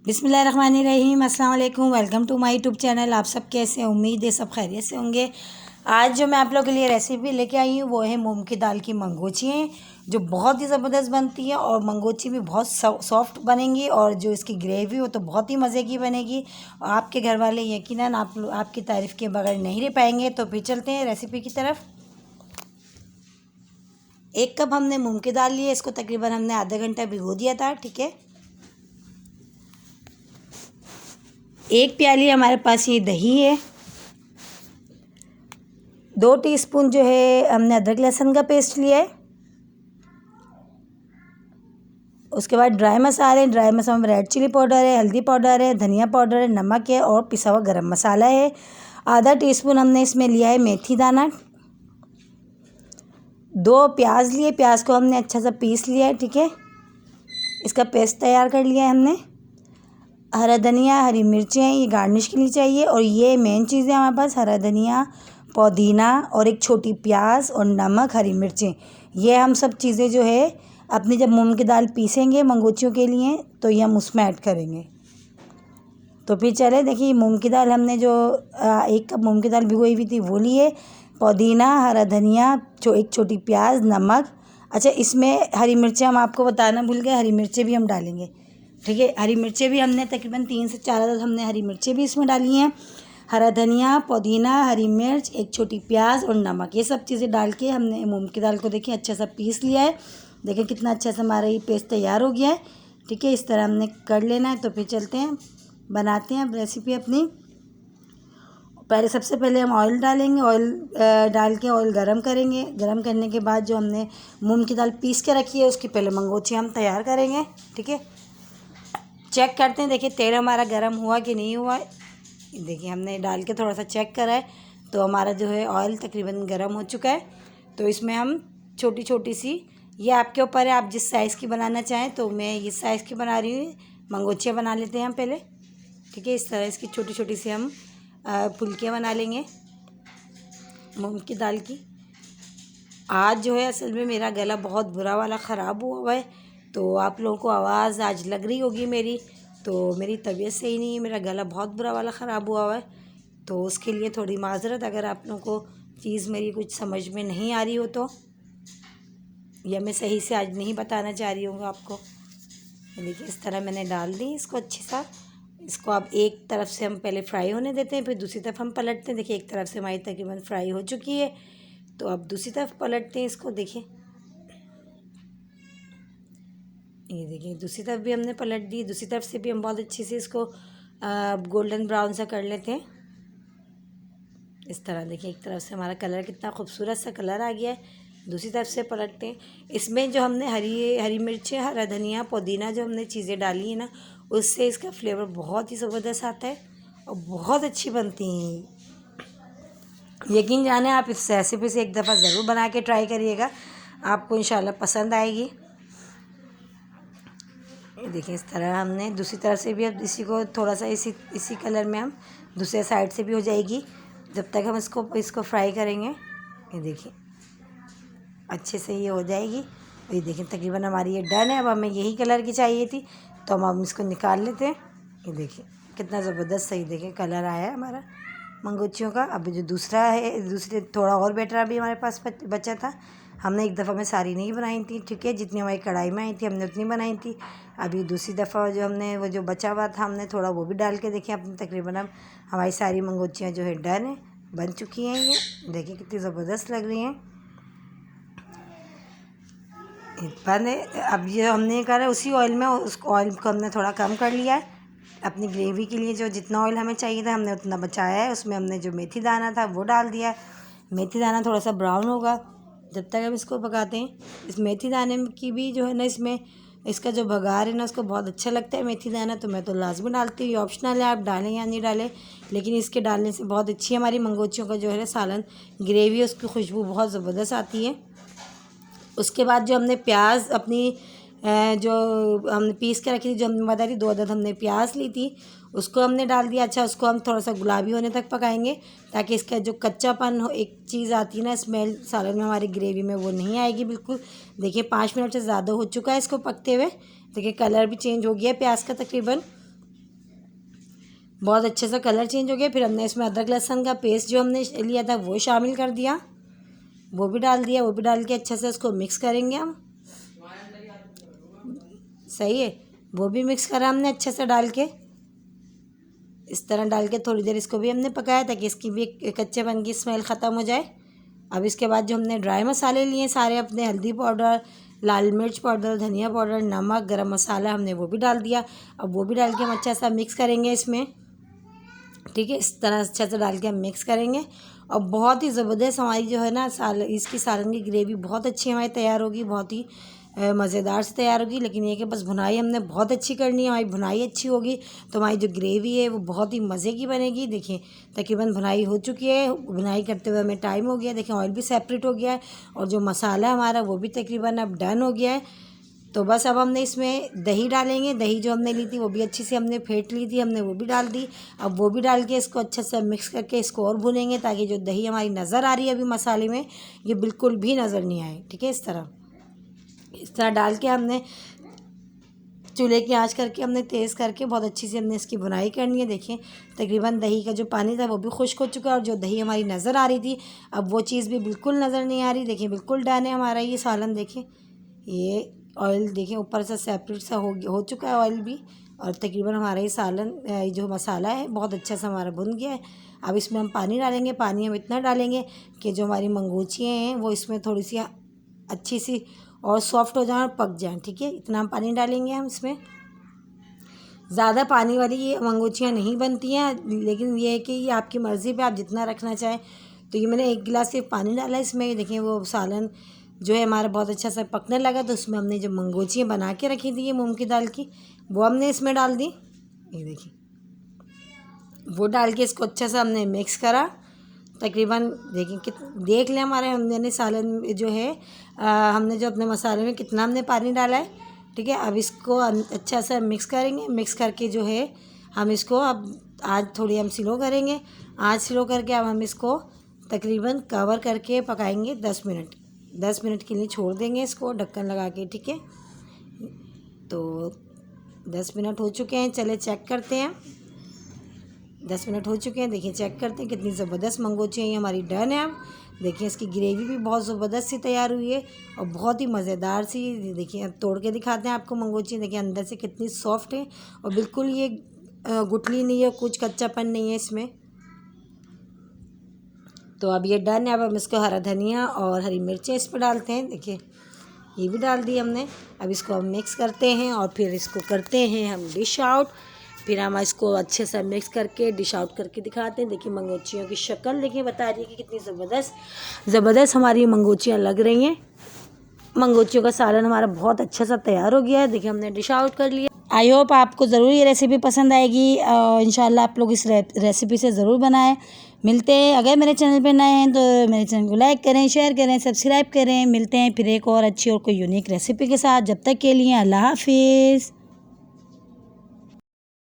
बिस्मिल्लाहिर्रहमानिर्रहीम, अस्सलाम वालेकुम। Welcome to my YouTube channel. आप सब कैसे हैं? उम्मीद है सब खैरियत से होंगे। आज जो मैं आप लोगों के लिए रेसिपी लेके आई हूँ वो है मूंग की दाल की मंगोचियाँ, जो बहुत ही ज़बरदस्त बनती है और मंगोची भी बहुत सॉफ्ट बनेंगी और जो इसकी ग्रेवी हो तो बहुत ही मज़े की बनेगी। और आपके घर वाले यकीनन आपकी तारीफ़ के बगैर नहीं रह पाएंगे। तो फिर चलते हैं रेसिपी की तरफ। 1 कप हमने मूंग की दाल ली है, इसको तकरीबन हमने आधा घंटा भिगो दिया था। ठीक है, 1 प्याली हमारे पास ये दही है, 2 टीस्पून जो है हमने अदरक लहसुन का पेस्ट लिया है। उसके बाद ड्राई मसाले में रेड चिली पाउडर है, हल्दी पाउडर है, धनिया पाउडर है, नमक है और पिसा हुआ गरम मसाला है। आधा टीस्पून हमने इसमें लिया है मेथी दाना। 2 प्याज लिए, प्याज को हमने अच्छा सा पीस लिया है। ठीक है, इसका पेस्ट तैयार कर लिया है हमने। हरा धनिया, हरी मिर्चें ये गार्निश के लिए चाहिए और ये मेन चीज़ है हमारे पास, हरा धनिया, पुदीना और एक छोटी प्याज और नमक, हरी मिर्चें। ये हम सब चीज़ें जो है अपनी जब मूंग की दाल पीसेंगे मंगोचियों के लिए तो ये हम उसमें ऐड करेंगे। तो फिर चले देखिए, मूंग की दाल हमने जो 1 कप मूंग की दाल भिगोई हुई थी वो लिए, पुदीना, हरा धनिया, एक छोटी प्याज, नमक। अच्छा, इसमें हरी मिर्चें हम आपको बताना भूल गए, हरी मिर्चें भी हम डालेंगे। ठीक है, हरी मिर्चें भी हमने तकरीबन 3 से 4 अदद हमने हरी मिर्चें भी इसमें डाली हैं। हरा धनिया, पुदीना, हरी मिर्च, एक छोटी प्याज और नमक, ये सब चीज़ें डाल के हमने मूंग की दाल को देखिए अच्छा सा पीस लिया है। देखिए कितना अच्छा सा हमारा ये पेस्ट तैयार हो गया है। ठीक है, इस तरह हमने कर लेना है। तो फिर चलते हैं, बनाते हैं अब रेसिपी अपनी। पहले सबसे पहले हम ऑयल डालेंगे, ऑयल डाल के ऑयल गरम करेंगे। गरम करने के बाद जो हमने मूंग की दाल पीस के रखी है उसकी पहले मंगोची हम तैयार करेंगे। ठीक है, चेक करते हैं, देखिए तेल हमारा गरम हुआ कि नहीं हुआ। देखिए हमने डाल के थोड़ा सा चेक करा है तो हमारा जो है ऑयल तकरीबन गरम हो चुका है। तो इसमें हम छोटी छोटी सी, ये आपके ऊपर है आप जिस साइज़ की बनाना चाहें, तो मैं इस साइज़ की बना रही हूँ। मंगोचियाँ बना लेते हैं हम पहले। ठीक है, इस तरह इसकी छोटी छोटी सी हम फुल्कियाँ बना लेंगे मूंग की दाल की। आज जो है असल में मेरा गला बहुत बुरा वाला ख़राब हुआ है, तो आप लोगों को आवाज़ आज लग रही होगी मेरी, तो मेरी तबीयत सही नहीं है, मेरा गला बहुत बुरा वाला ख़राब हुआ है। तो उसके लिए थोड़ी माज़रत अगर आप लोगों को चीज़ मेरी कुछ समझ में नहीं आ रही हो तो, या मैं सही से आज नहीं बताना चाह रही हूँ आपको। देखिए इस तरह मैंने डाल दी इसको अच्छे सा। इसको अब एक तरफ से हम पहले फ्राई होने देते हैं, फिर दूसरी तरफ हम पलटते हैं। देखिए एक तरफ से हमारी तकरीबन फ्राई हो चुकी है, तो अब दूसरी तरफ पलटते हैं इसको। देखिए ये देखिए दूसरी तरफ भी हमने पलट दी, दूसरी तरफ से भी हम बहुत अच्छे से इसको गोल्डन ब्राउन सा कर लेते हैं इस तरह। देखिए एक तरफ से हमारा कलर कितना खूबसूरत सा कलर आ गया है, दूसरी तरफ से पलटते हैं। इसमें जो हमने हरी मिर्चें, हरा धनिया, पुदीना जो हमने चीज़ें डाली है ना, उससे इसका फ्लेवर बहुत ही ज़बरदस्त आता है और बहुत अच्छी बनती हैं। यकीन जाने आप इस रेसिपी से एक दफ़ा ज़रूर बना के ट्राई करिएगा, आपको इंशाल्लाह पसंद आएगी। ये देखिए इस तरह हमने दूसरी तरफ से भी अब इसी को थोड़ा सा इसी कलर में हम दूसरे साइड से भी हो जाएगी जब तक हम इसको फ्राई करेंगे। ये देखिए अच्छे से ये हो जाएगी। ये देखिए तकरीबन हमारी ये डन है। अब हमें यही कलर की चाहिए थी तो हम इसको निकाल लेते हैं। ये देखिए कितना ज़बरदस्त सही देखिए कलर आया है हमारा मंगोचियों का। अब जो दूसरा है, दूसरे थोड़ा और बेटर अभी हमारे पास बचा था। हमने एक दफ़ा में सारी नहीं बनाई थी, ठीक है, जितनी हमारी कढ़ाई में आई थी हमने उतनी बनाई थी। अभी दूसरी दफ़ा जो हमने वो जो बचा हुआ था हमने थोड़ा वो भी डाल के देखिए अपने तकरीबन अब हमारी सारी मंगोचियाँ जो है डन है, बन चुकी हैं। ये देखिए कितनी ज़बरदस्त लग रही हैं। मैंने अब ये हमने करा उसी ऑयल में, उस ऑयल को हमने थोड़ा कम कर लिया है अपनी ग्रेवी के लिए। जो जितना ऑयल हमें चाहिए था हमने उतना बचाया है। उसमें हमने जो मेथी दाना था वो डाल दिया है। मेथी दाना थोड़ा सा ब्राउन होगा जब तक हम इसको पकाते हैं। इस मेथी दाने की भी जो है ना, इसमें इसका जो बघार है ना उसको बहुत अच्छा लगता है मेथी दाना, तो मैं तो लाजमी डालती हूँ। ये ऑप्शनल है, आप डालें या नहीं डालें, लेकिन इसके डालने से बहुत अच्छी हमारी मंगोचियों का जो है सालन ग्रेवी, उसकी खुशबू बहुत ज़बरदस्त आती है। उसके बाद जो हमने प्याज अपनी जो हमने पीस के रखी थी, जो हमने बता दी 2 अदद हमने प्याज ली थी, उसको हमने डाल दिया। अच्छा, उसको हम थोड़ा सा गुलाबी होने तक पकाएंगे ताकि इसका जो कच्चापन हो, एक चीज़ आती है ना स्मेल सालन में हमारी ग्रेवी में, वो नहीं आएगी बिल्कुल। देखिए 5 मिनट से ज़्यादा हो चुका है इसको पकते हुए। देखिए कलर भी चेंज हो गया है प्याज का तकरीबन। बहुत अच्छे से कलर चेंज हो गया। फिर हमने इसमें अदरक लहसुन का पेस्ट जो हमने लिया था वो शामिल कर दिया, वो भी डाल दिया। वो भी डाल के अच्छे से उसको मिक्स करेंगे हम। सही है, वो भी मिक्स करा हमने अच्छे से डाल के। इस तरह डाल के थोड़ी देर इसको भी हमने पकाया ताकि इसकी भी कच्चेपन की स्मेल ख़त्म हो जाए। अब इसके बाद जो हमने ड्राई मसाले लिए सारे अपने, हल्दी पाउडर, लाल मिर्च पाउडर, धनिया पाउडर, नमक, गरम मसाला, हमने वो भी डाल दिया। अब वो भी डाल के हम अच्छा सा मिक्स करेंगे इसमें, ठीक है। इस तरह अच्छे से डाल के हम मिक्स करेंगे और बहुत ही ज़बरदस्त हमारी जो है ना इसकी सालन की ग्रेवी बहुत अच्छी हमारी तैयार होगी, बहुत ही मज़ेदार से तैयार होगी। लेकिन ये कि बस भुनाई हमने बहुत अच्छी करनी है, हमारी भुनाई अच्छी होगी तो हमारी जो ग्रेवी है वो बहुत ही मज़े की बनेगी। देखिए तकरीबन भुनाई हो चुकी है, भुनाई करते हुए हमें टाइम हो गया। देखिए ऑयल भी सेपरेट हो गया है और जो मसाला हमारा वो भी तकरीबन अब डन हो गया है। तो बस अब हमने इसमें दही डालेंगे। दही जो हमने ली थी वो भी अच्छी से हमने फेंट ली थी, हमने वो भी डाल दी। अब वो भी डाल के इसको अच्छे से मिक्स करके इसको और भुनेंगे ताकि जो दही हमारी नज़र आ रही है अभी मसाले में ये बिल्कुल भी नज़र नहीं आए, ठीक है। इस तरह डाल के हमने चूल्हे की आंच करके हमने तेज़ करके बहुत अच्छी से हमने इसकी भुनाई करनी है। देखिए तकरीबन दही का जो पानी था वो भी खुश्क हो चुका है और जो दही हमारी नज़र आ रही थी अब वो चीज़ भी बिल्कुल नज़र नहीं आ रही। देखिए बिल्कुल डन है हमारा ये सालन। देखिए ये ऑयल देखिए ऊपर से सेपरेट सा हो चुका है ऑयल भी, और तकरीबन हमारा ये सालन जो मसाला है बहुत अच्छा सा हमारा भुन गया है। अब इसमें हम पानी डालेंगे। पानी हम इतना डालेंगे कि जो हमारी मंगोचियाँ हैं वो इसमें थोड़ी सी अच्छी सी और सॉफ्ट हो जाएं और पक जाएं, ठीक है। इतना हम पानी डालेंगे हम इसमें। ज़्यादा पानी वाली ये मंगोचियाँ नहीं बनती हैं, लेकिन ये है कि ये आपकी मर्ज़ी पे, आप जितना रखना चाहें। तो ये मैंने 1 गिलास सिर्फ पानी डाला इसमें। देखिए वो सालन जो है हमारा बहुत अच्छा सा पकने लगा तो उसमें हमने जो मंगोचियाँ बना के रखी थी ये मूंग की दाल की वो हमने इसमें डाल दी। ये देखिए वो डाल के इसको अच्छा सा हमने मिक्स करा। तकरीबन देखिए देख लें हमारे हमने सालन जो है हमने जो अपने मसाले में कितना हमने पानी डाला है, ठीक है। अब इसको अच्छा सा मिक्स करेंगे। मिक्स करके जो है हम इसको अब आज थोड़ी हम स्लो करेंगे। आज स्लो करके अब हम इसको तकरीबन कवर करके पकाएंगे 10 मिनट के लिए छोड़ देंगे इसको ढक्कन लगा के, ठीक है। तो 10 मिनट हो चुके हैं, चले चेक करते हैं। 10 मिनट हो चुके हैं, देखिए चेक करते हैं कितनी ज़बरदस्त मंगोचियाँ ये हमारी डन है। अब देखिए इसकी ग्रेवी भी बहुत ज़बरदस्त सी तैयार हुई है और बहुत ही मज़ेदार सी। देखिए अब तोड़ के दिखाते हैं आपको मंगोचियाँ। देखिए अंदर से कितनी सॉफ्ट है और बिल्कुल ये गुठली नहीं है, कुछ कच्चापन नहीं है इसमें। तो अब ये डन है। अब हम इसको हरा धनिया और हरी मिर्चें इस पर डालते हैं। देखिए ये भी डाल दी हमने। अब इसको हम मिक्स करते हैं और फिर इसको करते हैं हम डिश आउट। फिर हम इसको अच्छे से मिक्स करके डिश आउट करके दिखाते हैं। देखिए मंगोचियों की शक्ल देखिए बता रही है कि कितनी ज़बरदस्त हमारी मंगोचियाँ लग रही हैं। मंगोचियों का सालन हमारा बहुत अच्छा सा तैयार हो गया है। देखिए हमने डिश आउट कर लिया। आई होप आपको ज़रूर ये रेसिपी पसंद आएगी। इंशाल्लाह आप लोग इस रेसिपी से ज़रूर बनाएं। मिलते हैं, अगर मेरे चैनल पे नए हैं तो मेरे चैनल को लाइक करें, शेयर करें, सब्सक्राइब करें। मिलते हैं फिर एक और अच्छी और कोई यूनिक रेसिपी के साथ। जब तक के लिए अल्लाह हाफिज़।